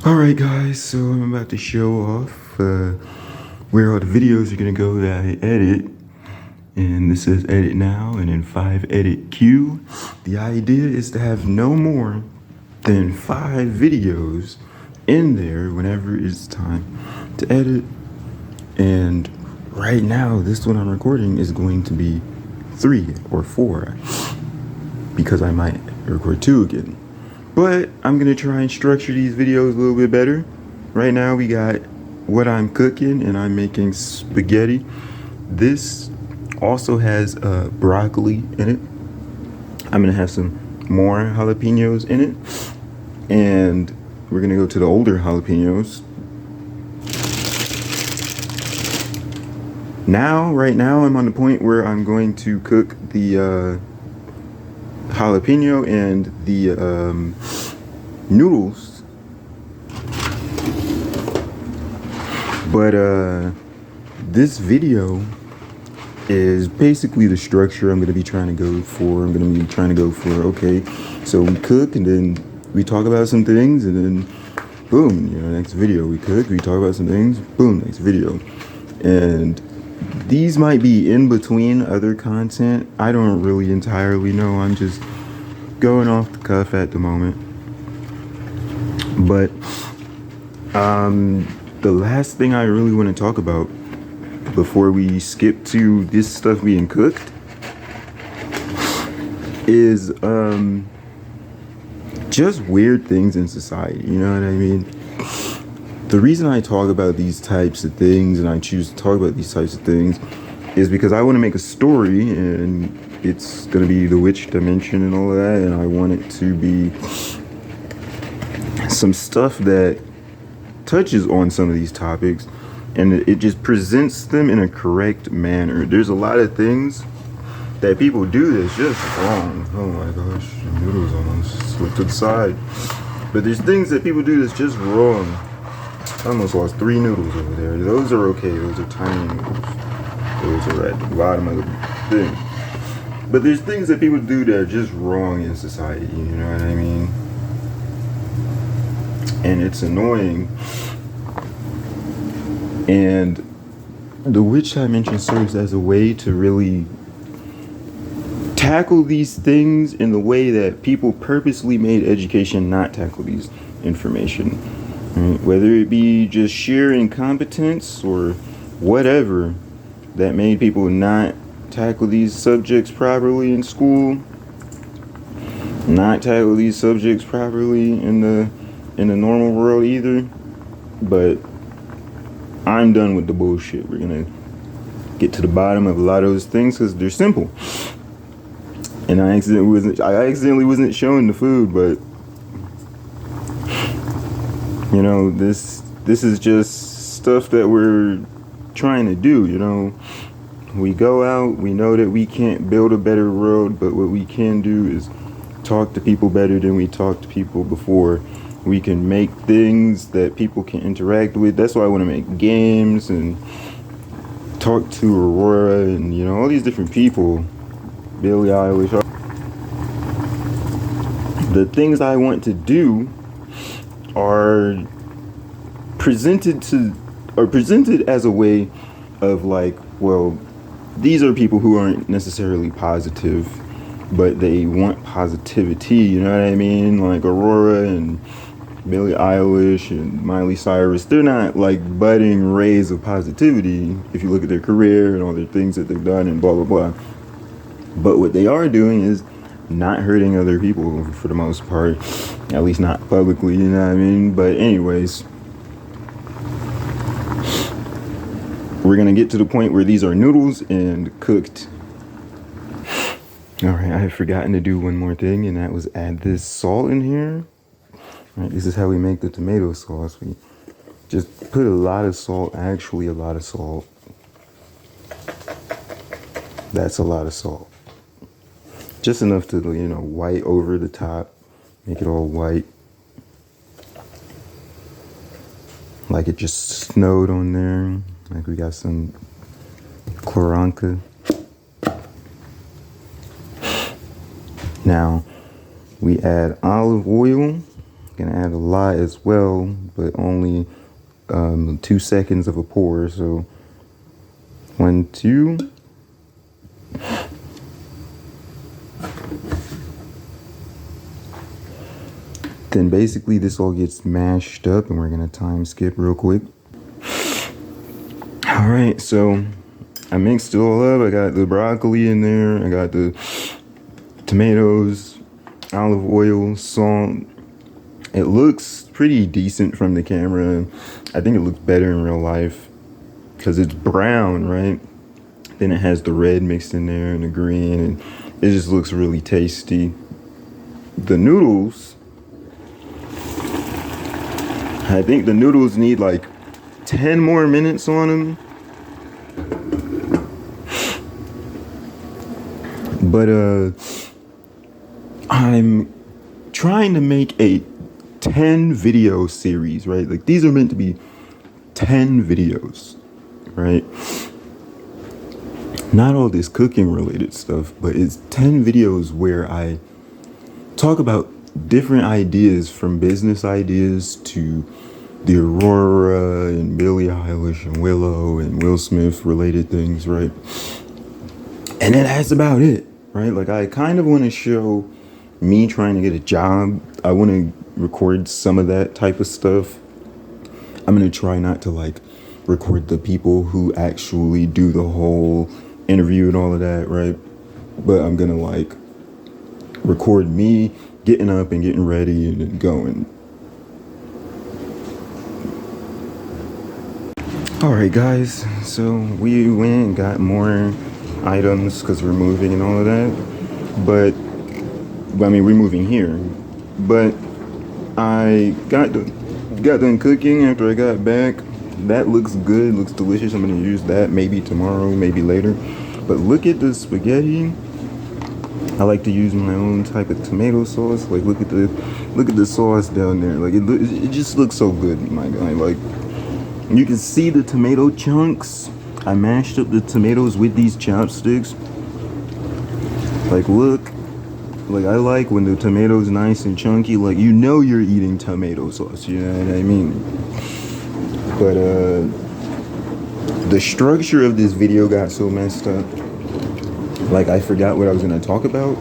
Alright guys, so I'm about to show off where all the videos are gonna go that I edit. And this says edit now and then 5 edit queue. The idea is to have no more than 5 videos in there whenever it's time to edit. And right now, this one I'm recording is going to be 3 or 4 because I might record 2 again. But I'm gonna try and structure these videos a little bit better. Right now we got what I'm cooking and I'm making spaghetti. This also has broccoli in it. I'm gonna have some more jalapenos in it. And we're gonna go to the older jalapenos. Right now I'm on the point where I'm going to cook the jalapeno and the noodles, but this video is basically the structure I'm going to be trying to go for. I'm going to be trying to go for, okay, so we cook and then we talk about some things and then boom, next video we cook, we talk about some things, boom, next video. And these might be in between other content. I don't really entirely know. I'm just going off the cuff at the moment. But the last thing I really want to talk about before we skip to this stuff being cooked is just weird things in society. You know what I mean? The reason I talk about these types of things and I choose to talk about these types of things is because I want to make a story and it's going to be the witch dimension and all of that, and I want it to be some stuff that touches on some of these topics and it just presents them in a correct manner. There's a lot of things that people do that's just wrong. Oh my gosh, the noodles almost slipped to the side. But there's things that people do that's just wrong. I almost lost 3 noodles over there. Those are okay. Those are tiny noodles. Those are at the bottom of the thing. But there's things that people do that are just wrong in society. You know what I mean? And it's annoying. And the witch dimension serves as a way to really tackle these things in the way that people purposely made education not tackle these information. Right? Whether it be just sheer incompetence or whatever that made people not tackle these subjects properly in school, not tackle these subjects properly in the normal world either. But I'm done with the bullshit. We're gonna get to the bottom of a lot of those things because they're simple. And I accidentally wasn't showing the food, but this is just stuff that we're trying to do. We go out, we know that we can't build a better world, but what we can do is talk to people better than we talked to people before. We can make things that people can interact with. That's why I want to make games and talk to Aurora and all these different people. Billie Eilish. The things I want to do are presented as a way of like, well, these are people who aren't necessarily positive, but they want positivity, you know what I mean? Like Aurora and Billie Eilish and Miley Cyrus, they're not like budding rays of positivity if you look at their career and all their things that they've done and blah, blah, blah. But what they are doing is not hurting other people for the most part, at least not publicly, you know what I mean? But anyways, we're gonna get to the point where these are noodles and cooked. All right, I have forgotten to do one more thing, and that was add this salt in here. All right, this is how we make the tomato sauce. We just put a lot of salt, actually a lot of salt. That's a lot of salt. Just enough to, white over the top, make it all white. Like it just snowed on there. Like we got some Cloranka. Now, we add olive oil Gonna add a lot as well, but only 2 seconds of a pour. So 1, 2. Then basically this all gets mashed up, and we're gonna time skip real quick. All right, so I mixed it all up. I got the broccoli in there. I got the tomatoes, olive oil, salt. It looks pretty decent from the camera. I think it looks better in real life because it's brown, right? Then it has the red mixed in there and the green, and it just looks really tasty. The noodles, I think the noodles need like 10 more minutes on them. But I'm trying to make a 10 video series, right? Like these are meant to be 10 videos, right? Not all this cooking related stuff, but it's 10 videos where I talk about different ideas, from business ideas to the Aurora and Billie Eilish and Willow and Will Smith related things, right? And then that's about it, right? Like I kind of want to show me trying to get a job. I want to record some of that type of stuff. I'm going to try not to like record the people who actually do the whole interview and all of that, right? But I'm going to like record me getting up and getting ready and going. All right, guys. So we went and got more items because we're moving and all of that. But I mean, we're moving here. But I got done cooking after I got back. That looks good, looks delicious. I'm gonna use that maybe tomorrow, maybe later. But look at the spaghetti. I like to use my own type of tomato sauce. Like look at the sauce down there. Like it just looks so good, my guy. Like you can see the tomato chunks. I mashed up the tomatoes with these chopsticks. Like look. Like I like when the tomato's nice and chunky. Like you know you're eating tomato sauce. You know what I mean? But the structure of this video got so messed up. Like I forgot what I was gonna talk about.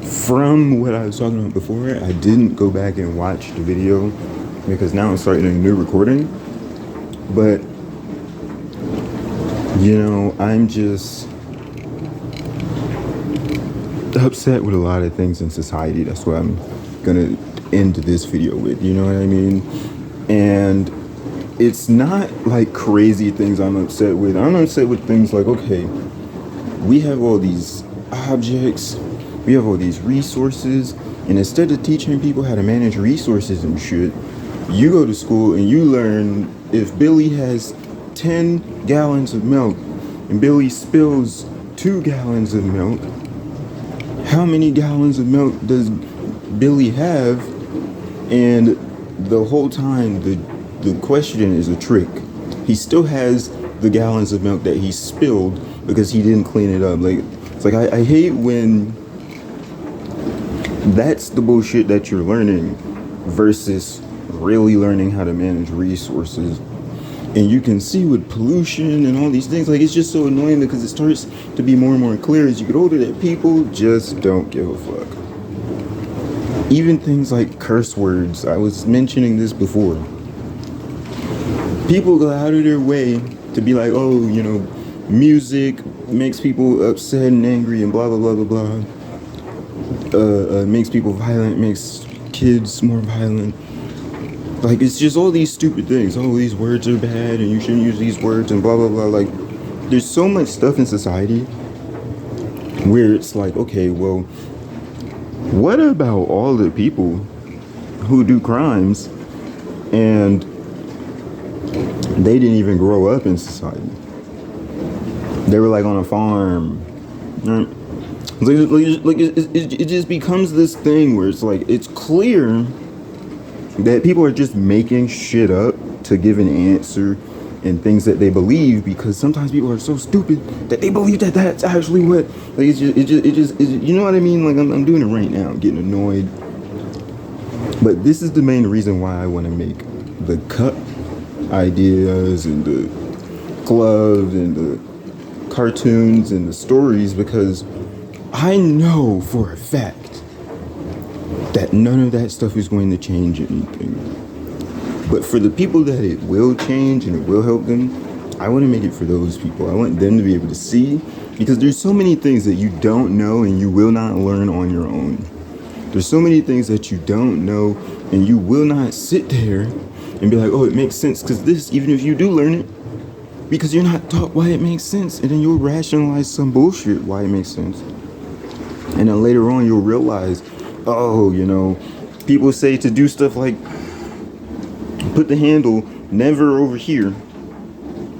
From what I was talking about before, I didn't go back and watch the video because now I'm starting a new recording. But you know, I'm just upset with a lot of things in society. That's what I'm gonna end this video with, you know what I mean? And it's not like crazy things I'm upset with. I'm upset with things like, okay, we have all these objects, we have all these resources, and instead of teaching people how to manage resources and shit, you go to school and you learn if Billy has 10 gallons of milk and Billy spills 2 gallons of milk, how many gallons of milk does Billy have? And the whole time the question is a trick. He still has the gallons of milk that he spilled because he didn't clean it up. Like it's like I hate when that's the bullshit that you're learning versus really learning how to manage resources. And you can see with pollution and all these things, like it's just so annoying because it starts to be more and more clear as you get older that people just don't give a fuck. Even things like curse words. I was mentioning this before. People go out of their way to be like, oh, you know, music makes people upset and angry and blah, blah, blah, blah, blah. Makes people violent, makes kids more violent. Like, it's just all these stupid things. Oh, these words are bad and you shouldn't use these words and blah, blah, blah. Like, there's so much stuff in society where it's like, okay, well, what about all the people who do crimes and they didn't even grow up in society? They were like on a farm. Right? Like it just becomes this thing where it's like, it's clear that people are just making shit up to give an answer and things that they believe, because sometimes people are so stupid that they believe that that's actually what, like it just you know what I mean? Like I'm doing it right now. I'm getting annoyed. But this is the main reason why I want to make the cup ideas and the gloves and the cartoons and the stories, because I know for a fact that none of that stuff is going to change anything. But for the people that it will change and it will help them, I want to make it for those people. I want them to be able to see, because there's so many things that you don't know and you will not learn on your own. There's so many things that you don't know and you will not sit there and be like, oh, it makes sense because this, even if you do learn it, because you're not taught why it makes sense, and then you'll rationalize some bullshit why it makes sense. And then later on you'll realize, oh, you know, people say to do stuff like put the handle never over here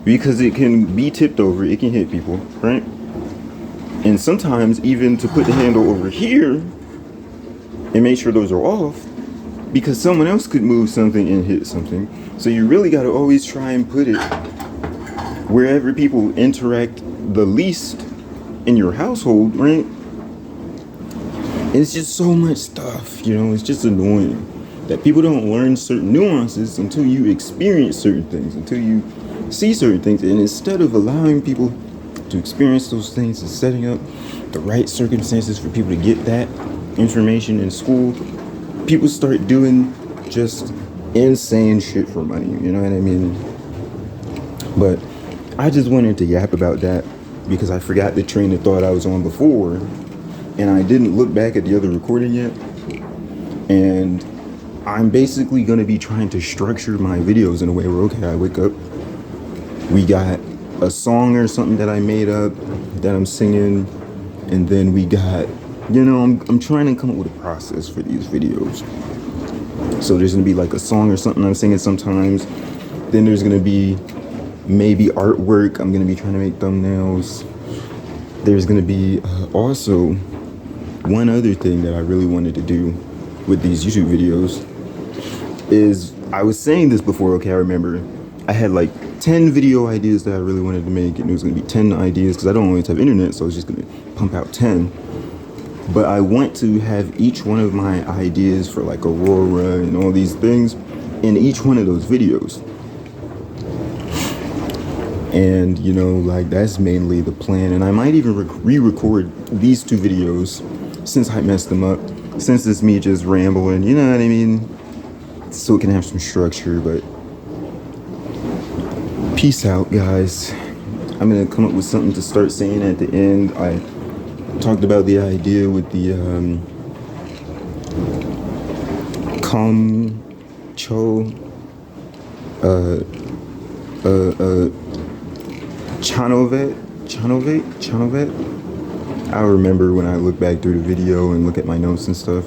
because it can be tipped over, it can hit people, right? And sometimes even to put the handle over here and make sure those are off, because someone else could move something and hit something. So you really got to always try and put it wherever people interact the least in your household, right? And it's just so much stuff, you know, it's just annoying that people don't learn certain nuances until you experience certain things, until you see certain things. And instead of allowing people to experience those things and setting up the right circumstances for people to get that information in school, people start doing just insane shit for money, you know what I mean? But I just wanted to yap about that because I forgot the train of thought I was on before, and I didn't look back at the other recording yet. And I'm basically going to be trying to structure my videos in a way where, okay, I wake up, we got a song or something that I made up that I'm singing, and then we got, you know, I'm trying to come up with a process for these videos. So there's going to be like a song or something I'm singing sometimes. Then there's going to be maybe artwork. I'm going to be trying to make thumbnails. There's going to be also one other thing that I really wanted to do with these YouTube videos is, I was saying this before, okay, I remember I had like 10 video ideas that I really wanted to make, and it was going to be 10 ideas because I don't always have internet, so I was just going to pump out 10. But I want to have each one of my ideas for like Aurora and all these things in each one of those videos. And, you know, like that's mainly the plan. And I might even re-record these two videos since I messed them up, since it's me just rambling, you know what I mean? So it can have some structure. But peace out, guys. I'm gonna come up with something to start saying at the end. I talked about the idea with the Chanovet. I remember when I look back through the video and look at my notes and stuff,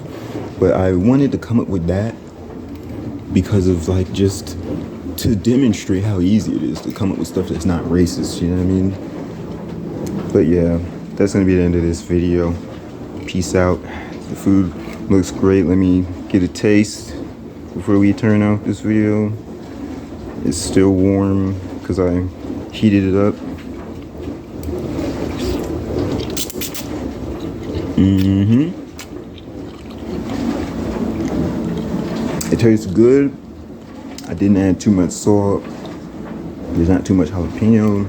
but I wanted to come up with that because of like just to demonstrate how easy it is to come up with stuff that's not racist, you know what I mean? But yeah, that's gonna be the end of this video. Peace out. The food looks great. Let me get a taste before we turn off this video. It's still warm because I heated it up. It tastes good. I didn't add too much salt. There's not too much jalapeno.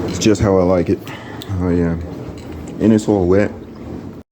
It's just how I like it. Oh yeah. And it's all wet.